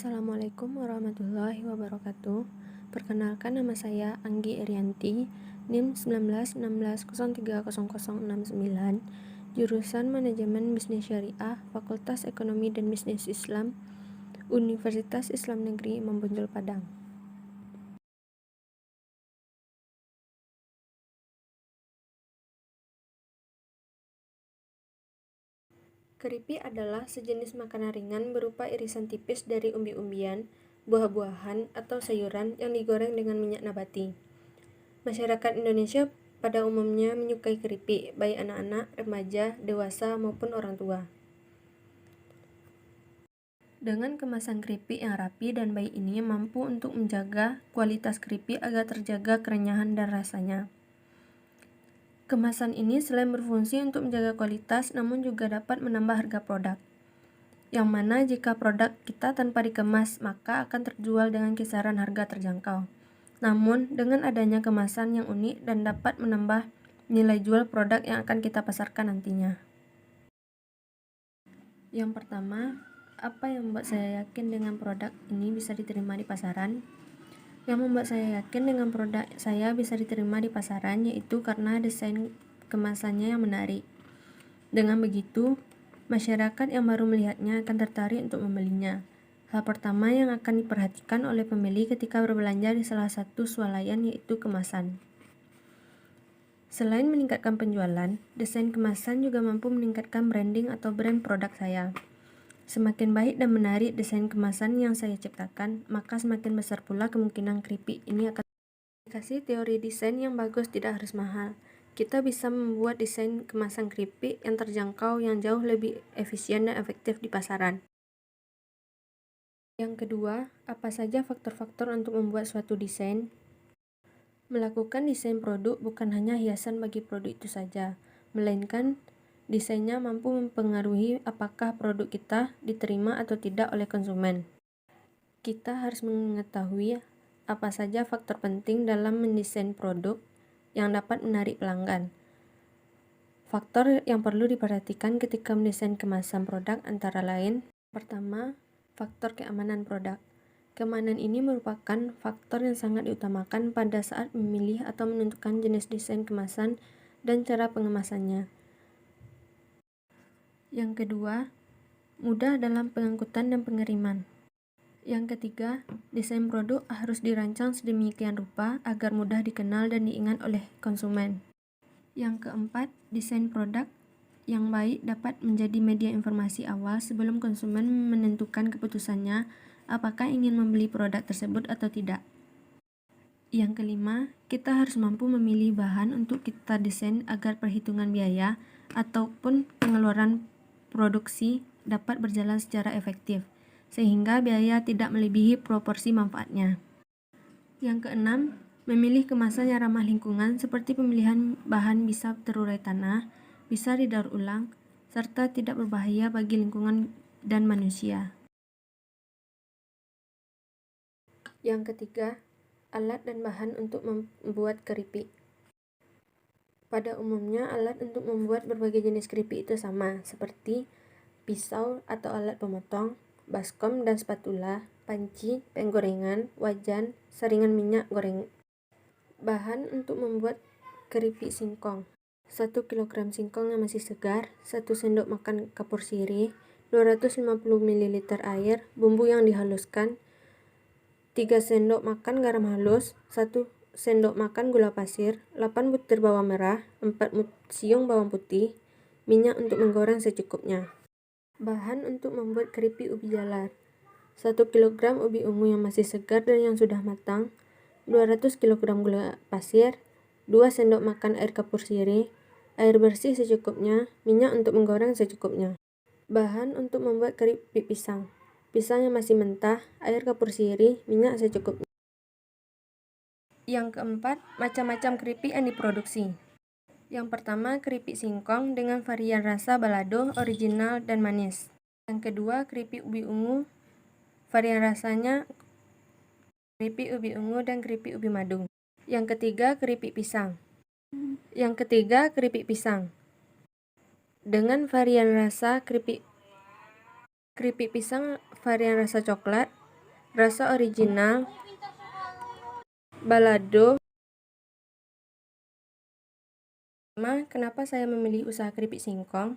Assalamualaikum warahmatullahi wabarakatuh. Perkenalkan, nama saya Anggi Erianti, NIM 1916030069, jurusan Manajemen Bisnis Syariah, Fakultas Ekonomi dan Bisnis Islam, Universitas Islam Negeri Imam Bonjol Padang. Keripik adalah sejenis makanan ringan berupa irisan tipis dari umbi-umbian, buah-buahan, atau sayuran yang digoreng dengan minyak nabati. Masyarakat Indonesia pada umumnya menyukai keripik, baik anak-anak, remaja, dewasa, maupun orang tua. Dengan kemasan keripik yang rapi dan baik ini mampu untuk menjaga kualitas keripik agar terjaga kerenyahan dan rasanya. Kemasan ini selain berfungsi untuk menjaga kualitas, namun juga dapat menambah harga produk. Yang mana jika produk kita tanpa dikemas, maka akan terjual dengan kisaran harga terjangkau. Namun, dengan adanya kemasan yang unik dan dapat menambah nilai jual produk yang akan kita pasarkan nantinya. Yang pertama, apa yang membuat saya yakin dengan produk ini bisa diterima di pasaran? Yang membuat saya yakin dengan produk saya bisa diterima di pasaran yaitu karena desain kemasannya yang menarik. Dengan begitu, masyarakat yang baru melihatnya akan tertarik untuk membelinya. Hal pertama yang akan diperhatikan oleh pembeli ketika berbelanja di salah satu swalayan yaitu kemasan. Selain meningkatkan penjualan, desain kemasan juga mampu meningkatkan branding atau brand produk saya. Semakin baik dan menarik desain kemasan yang saya ciptakan, maka semakin besar pula kemungkinan keripik ini akan dikasih. Teori desain yang bagus tidak harus mahal. Kita bisa membuat desain kemasan keripik yang terjangkau yang jauh lebih efisien dan efektif di pasaran. Yang kedua, apa saja faktor-faktor untuk membuat suatu desain? Melakukan desain produk bukan hanya hiasan bagi produk itu saja, melainkan desainnya mampu mempengaruhi apakah produk kita diterima atau tidak oleh konsumen. Kita harus mengetahui apa saja faktor penting dalam mendesain produk yang dapat menarik pelanggan. Faktor yang perlu diperhatikan ketika mendesain kemasan produk antara lain: pertama, faktor keamanan produk. Keamanan ini merupakan faktor yang sangat diutamakan pada saat memilih atau menentukan jenis desain kemasan dan cara pengemasannya. Yang kedua, mudah dalam pengangkutan dan pengiriman. Yang ketiga, desain produk harus dirancang sedemikian rupa agar mudah dikenal dan diingat oleh konsumen. Yang keempat, desain produk yang baik dapat menjadi media informasi awal sebelum konsumen menentukan keputusannya apakah ingin membeli produk tersebut atau tidak. Yang kelima, kita harus mampu memilih bahan untuk kita desain agar perhitungan biaya ataupun pengeluaran produksi dapat berjalan secara efektif, sehingga biaya tidak melebihi proporsi manfaatnya. Yang keenam, memilih kemasan yang ramah lingkungan seperti pemilihan bahan bisa terurai tanah, bisa didaur ulang, serta tidak berbahaya bagi lingkungan dan manusia. Yang ketiga, alat dan bahan untuk membuat keripik. Pada umumnya, alat untuk membuat berbagai jenis keripik itu sama, seperti pisau atau alat pemotong, baskom dan spatula, panci, penggorengan, wajan, saringan minyak goreng. Bahan untuk membuat keripik singkong: 1 kg singkong yang masih segar, 1 sendok makan kapur sirih, 250 ml air, bumbu yang dihaluskan, 3 sendok makan garam halus, 1 sendok makan gula pasir, 8 butir bawang merah, 4 siung bawang putih, minyak untuk menggoreng secukupnya. Bahan untuk membuat keripik ubi jalar: 1 kg ubi ungu yang masih segar dan yang sudah matang, 200 kg gula pasir, 2 sendok makan air kapur sirih, air bersih secukupnya, minyak untuk menggoreng secukupnya. Bahan untuk membuat keripik pisang: pisang yang masih mentah, air kapur sirih, minyak secukupnya. Yang keempat, macam-macam keripik yang diproduksi. Yang pertama, keripik singkong dengan varian rasa balado, original, dan manis. Yang kedua, keripik ubi ungu, varian rasanya keripik ubi ungu dan keripik ubi madu. Yang ketiga, keripik pisang. Dengan varian rasa keripik pisang varian rasa coklat, rasa original, balado. Kenapa saya memilih usaha keripik singkong?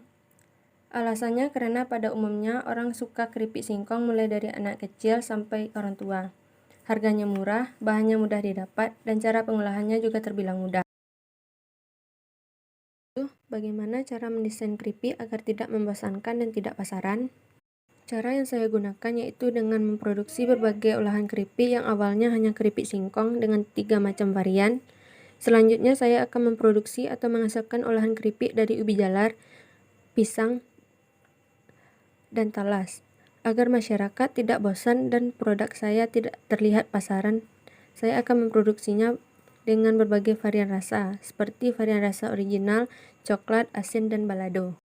Alasannya karena pada umumnya orang suka keripik singkong mulai dari anak kecil sampai orang tua. Harganya murah, bahannya mudah didapat, dan cara pengolahannya juga terbilang mudah. Bagaimana cara mendesain keripik agar tidak membosankan dan tidak pasaran? Cara yang saya gunakan yaitu dengan memproduksi berbagai olahan keripik yang awalnya hanya keripik singkong dengan 3 macam varian. Selanjutnya saya akan memproduksi atau menghasilkan olahan keripik dari ubi jalar, pisang, dan talas. Agar masyarakat tidak bosan dan produk saya tidak terlihat pasaran, saya akan memproduksinya dengan berbagai varian rasa, seperti varian rasa original, coklat, asin, dan balado.